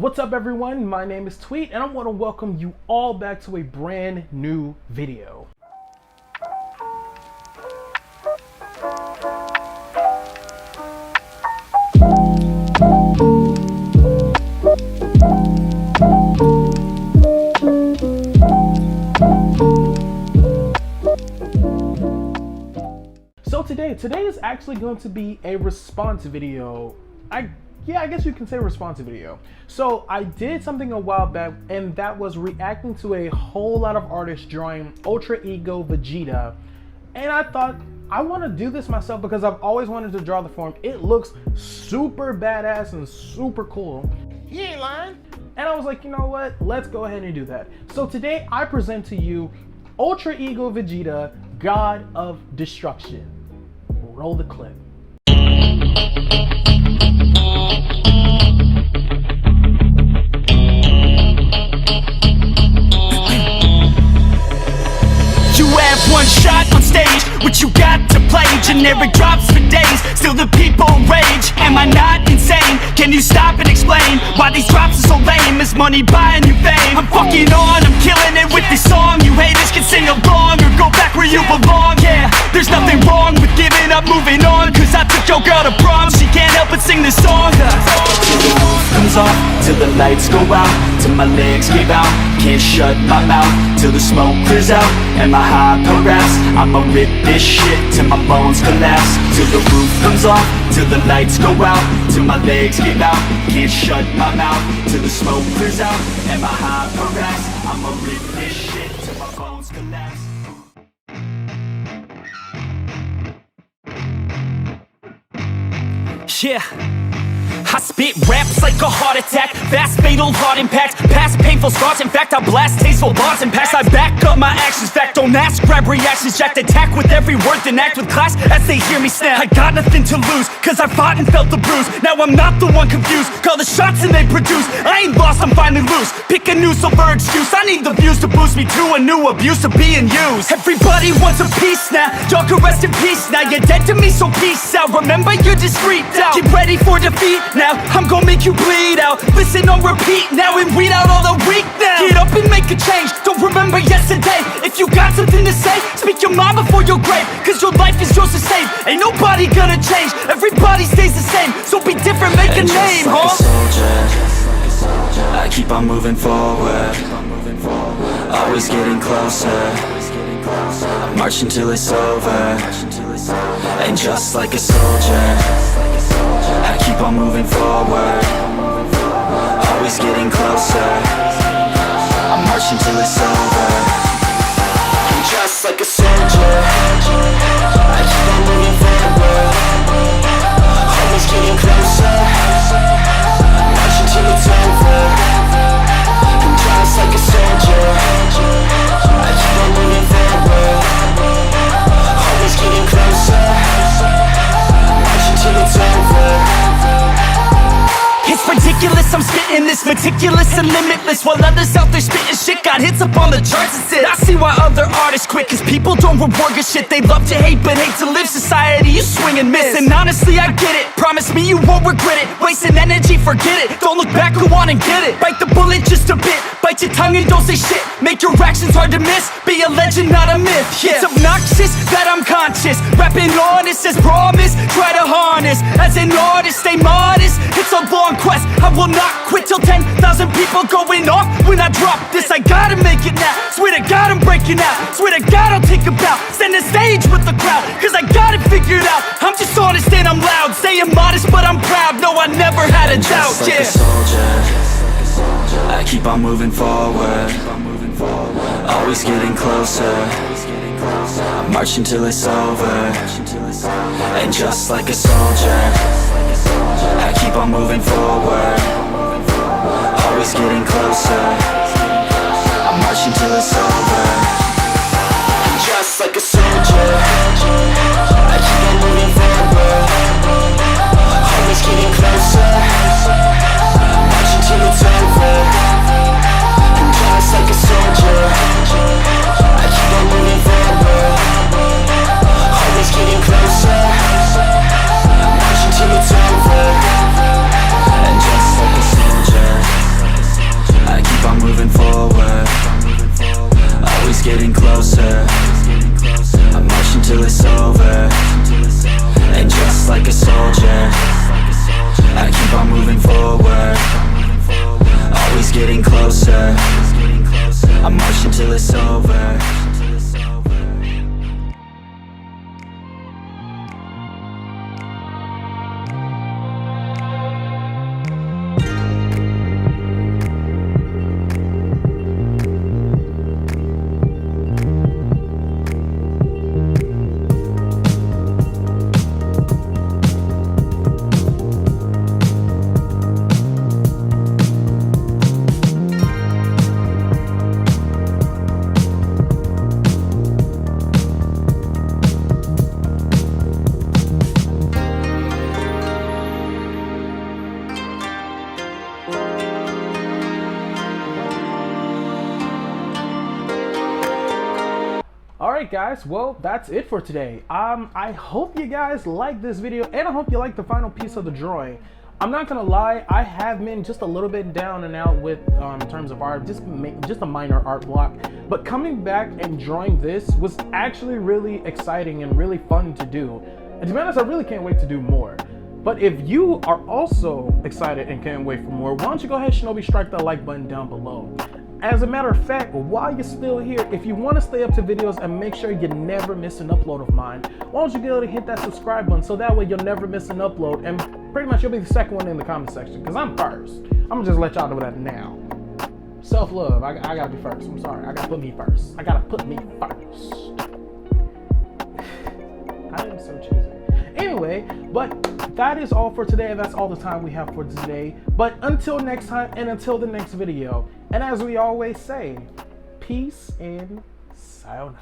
What's up everyone, my name is Tweet and I want to welcome you all back to a brand new video. So today is actually going to be a response video. I guess you can say response video. So I did something a while back, and that was reacting to a whole lot of artists drawing Ultra Ego Vegeta. And I thought, I want to do this myself because I've always wanted to draw the form. It looks super badass and super cool. You ain't lying. And I was like, you know what? Let's go ahead and do that. So today I present to you Ultra Ego Vegeta, God of Destruction. Roll the clip. One shot on stage, what you got to play? Generic drops for days, still the people rage. Am I not insane? Can you stop and explain why these drops are so lame? Is money buying you fame? I'm fucking on, I'm killing it with this song. You haters can sing along or go back where you belong. Yeah, there's nothing wrong with giving up, moving on. Cause I took your girl to prom, she can't help but sing this song. Till the roof comes off, till the lights go out, till my legs give out, can't shut my mouth, till the smoke clears out, and my high harass. I'ma rip this shit till my bones collapse. Till the roof comes off, till the lights go out, till my legs give out, can't shut my mouth, till the smoke clears out, and my high harass. I'ma rip this shit till my bones collapse. Yeah, I spit raps like a heart attack, fast fatal heart impact, past painful scars. In fact, I blast tasteful bars and packs. I back up my actions, fact don't ask, grab reactions, jacked attack with every word, then act with class as they hear me snap. I got nothing to lose, cause I fought and felt the bruise. Now I'm not the one confused, call the shots and they produce. I ain't lost, I'm finally loose, pick a new silver excuse. I need the views to boost me to a new abuse of being used. Everybody wants a piece now, y'all can rest in peace now. You're dead to me, so peace out. Remember you're discreet out, get ready for defeat now. I'm gonna make you bleed out. Listen on repeat now and weed out all the weak now. Get up and make a change, don't remember yesterday. If you got something to say, speak your mind before your grave. Cause your life is yours to save, ain't nobody gonna change. Everybody stays the same, so be different, make a name, like huh? A soldier, I keep on moving forward, always getting closer. I march until it's over, and just like a soldier, I keep on moving forward, always getting closer. I march until it's over. And just like a soldier, I keep on moving forward, always getting closer. I march until it's over. And just like a soldier, I keep on moving forward, always getting closer. I march until it's over. It's ridiculous, I'm spitting this meticulous and limitless, while others out there spitting shit got hits up on the charts and shit. I see why other artists quit, cause people don't reward good shit. They love to hate but hate to live. Society, you swing and miss. And honestly, I get it, promise me you won't regret it. Wasting energy, forget it, don't look back, go on and get it. Bite the bullet just a bit, bite your tongue and don't say shit. Make your actions hard to miss, be a legend, not a myth. Yeah. It's obnoxious that I'm conscious, rapping honest as promise. Try to harness, as an artist, stay modest. It's a long quest, I will not quit till 10,000 people going off when I drop this. I gotta make it now, swear to God I'm breaking out. Swear to God I'll take a bow, stand the stage with the crowd, cause I got it figured out. I'm just honest and I'm loud, saying modest but I'm proud. No, I never had a doubt, just like yeah. a soldier, I keep on moving forward, always getting closer. I march until it's over. And just like a soldier, I keep on moving forward, always getting closer. I march until it's over. And just like a soldier, I keep on moving forward, always getting closer. I march until it's over. And just like a soldier, I keep on moving forward, always getting closer. I march until it's over. And just like a soldier, on moving forward, always getting closer. I march until it's over, and just like a soldier, I keep on moving forward, always getting closer. I march until it's over. Alright guys, well that's it for today. I hope you guys like this video, and I hope you like the final piece of the drawing. I'm not gonna lie, I have been just a little bit down and out with in terms of art, just a minor art block. But coming back and drawing this was actually really exciting and really fun to do. And to be honest, I really can't wait to do more. But if you are also excited and can't wait for more, why don't you go ahead, Shinobi, strike that like button down below. As a matter of fact, while you're still here, if you want to stay up to videos and make sure you never miss an upload of mine, why don't you go to hit that subscribe button so that way you'll never miss an upload, and pretty much you'll be the second one in the comment section, because I'm first. I'm gonna just let y'all know that now. Self-love, I gotta be first. I'm sorry, I gotta put me first. I gotta put me first. I am so choosy. Anyway, but that is all for today. That's all the time we have for today. But until next time, and until the next video, and as we always say, peace and sayonara.